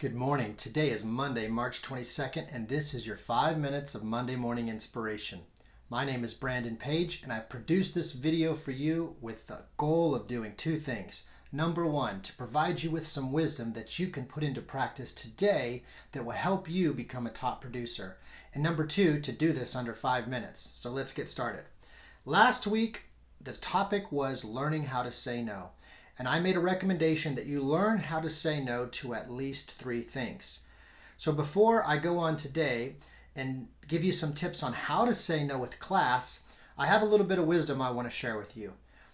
Good morning. Today is Monday, March 22nd, and this is your 5 minutes of Monday morning inspiration. My name is Brandon Page, and I've produced this video for you with the goal of doing two things. Number one, to provide you with some wisdom that you can put into practice today that will help you become a top producer. And number two, to do this under 5 minutes. So let's get started. Last week, the topic was learning how to say no. And I made a recommendation that you learn how to say no to at least 3 things. So before I go on today and give you some tips on how to say no with class, I have a little bit of wisdom I want to share with you.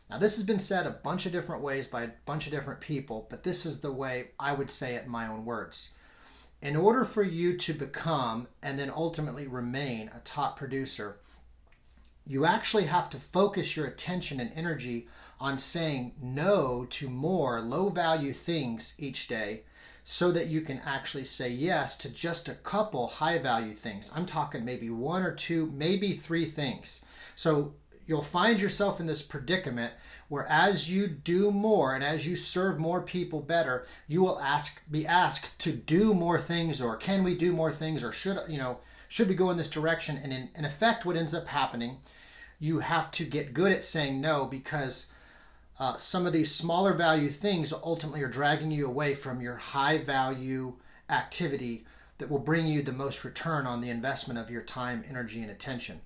Now, this has been said a bunch of different ways by a bunch of different people, but this is the way I would say it in my own words. In order for you to become and then ultimately remain a top producer, you actually have to focus your attention and energy on saying no to more low-value things each day so that you can actually say yes to just a couple high-value things. I'm talking maybe 1 or 2, maybe 3 things. So you'll find yourself in this predicament where as you do more and as you serve more people better, you will be asked to do more things, or can we do more things, or should we go in this direction? And in effect, what ends up happening, you have to get good at saying no, because some of these smaller value things ultimately are dragging you away from your high value activity that will bring you the most return on the investment of your time, energy, and attention.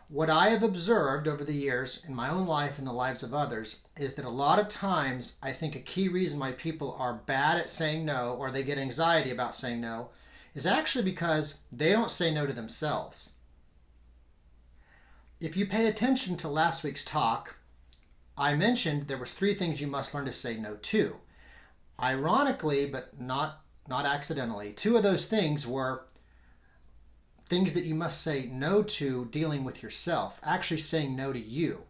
What I have observed over the years in my own life and the lives of others is that a lot of times I think a key reason why people are bad at saying no, or they get anxiety about saying no, is actually because they don't say no to themselves. If you pay attention to last week's talk, I mentioned there was 3 things you must learn to say no to. Ironically, but not accidentally, 2 of those things were things that you must say no to dealing with yourself, actually saying no to you.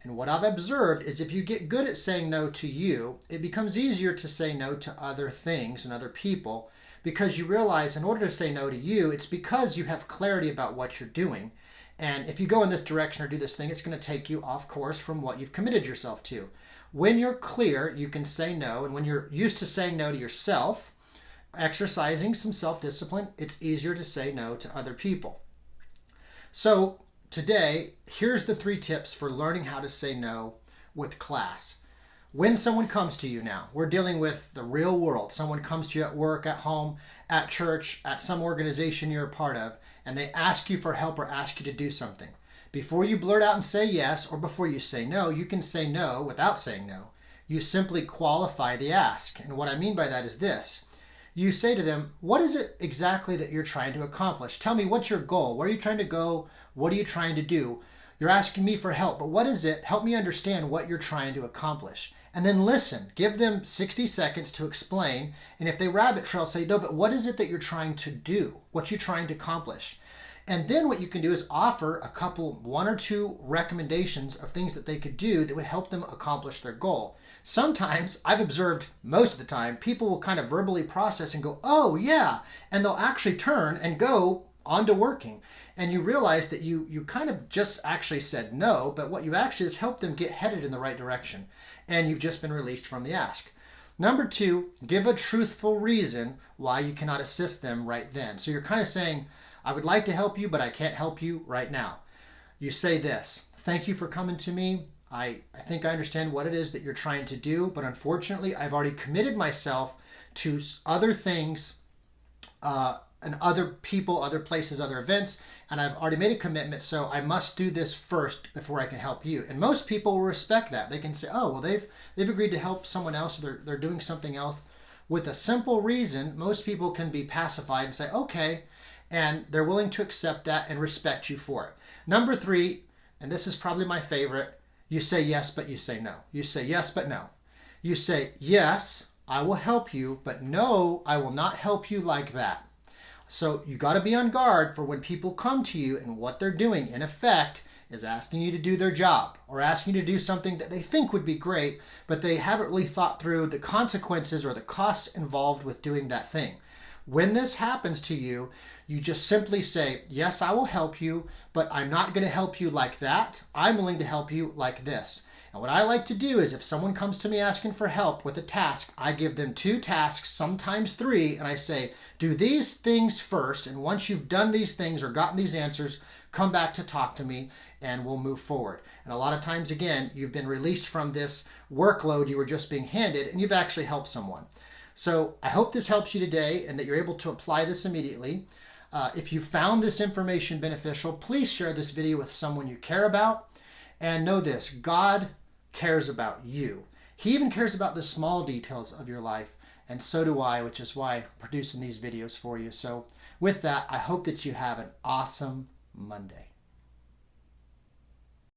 And what I've observed is if you get good at saying no to you, it becomes easier to say no to other things and other people, because you realize in order to say no to you, it's because you have clarity about what you're doing. And if you go in this direction or do this thing, it's going to take you off course from what you've committed yourself to. When you're clear, you can say no. And when you're used to saying no to yourself, exercising some self-discipline, it's easier to say no to other people. So today, here's the 3 tips for learning how to say no with class. When someone comes to you now, we're dealing with the real world. Someone comes to you at work, at home, at church, at some organization you're a part of, and they ask you for help or ask you to do something. Before you blurt out and say yes, or before you say no, you can say no without saying no. You simply qualify the ask. And what I mean by that is this. You say to them, what is it exactly that you're trying to accomplish? Tell me, what's your goal? Where are you trying to go? What are you trying to do? You're asking me for help, but what is it? Help me understand what you're trying to accomplish. And then listen. Give them 60 seconds to explain. And if they rabbit trail, say, no, but what is it that you're trying to do? What you're trying to accomplish? And then what you can do is offer a couple, 1 or 2 recommendations of things that they could do that would help them accomplish their goal. Sometimes, I've observed most of the time, people will kind of verbally process and go, oh yeah, and they'll actually turn and go on to working. And you realize that you kind of just actually said no, but what you actually is helped them get headed in the right direction. And you've just been released from the ask. Number 2, give a truthful reason why you cannot assist them right then. So you're kind of saying, I would like to help you, but I can't help you right now. You say this, thank you for coming to me. I think I understand what it is that you're trying to do, but unfortunately, I've already committed myself to other things and other people, other places, other events, and I've already made a commitment, so I must do this first before I can help you. And most people will respect that. They can say, oh, well, they've agreed to help someone else, or they're doing something else. With a simple reason, most people can be pacified and say, okay, and they're willing to accept that and respect you for it. Number 3, and this is probably my favorite, you say yes, but you say no. You say yes, but no. You say, yes, I will help you, but no, I will not help you like that. So you got to be on guard for when people come to you and what they're doing, in effect, is asking you to do their job or asking you to do something that they think would be great, but they haven't really thought through the consequences or the costs involved with doing that thing. When this happens to you, you just simply say, yes, I will help you, but I'm not going to help you like that. I'm willing to help you like this. And what I like to do is if someone comes to me asking for help with a task, I give them 2 tasks, sometimes 3, and I say, do these things first, and once you've done these things or gotten these answers, come back to talk to me and we'll move forward. And a lot of times, again, you've been released from this workload you were just being handed and you've actually helped someone. So I hope this helps you today and that you're able to apply this immediately. If you found this information beneficial, please share this video with someone you care about. And know this, God cares about you. He even cares about the small details of your life. And so do I, which is why I'm producing these videos for you. So with that, I hope that you have an awesome Monday.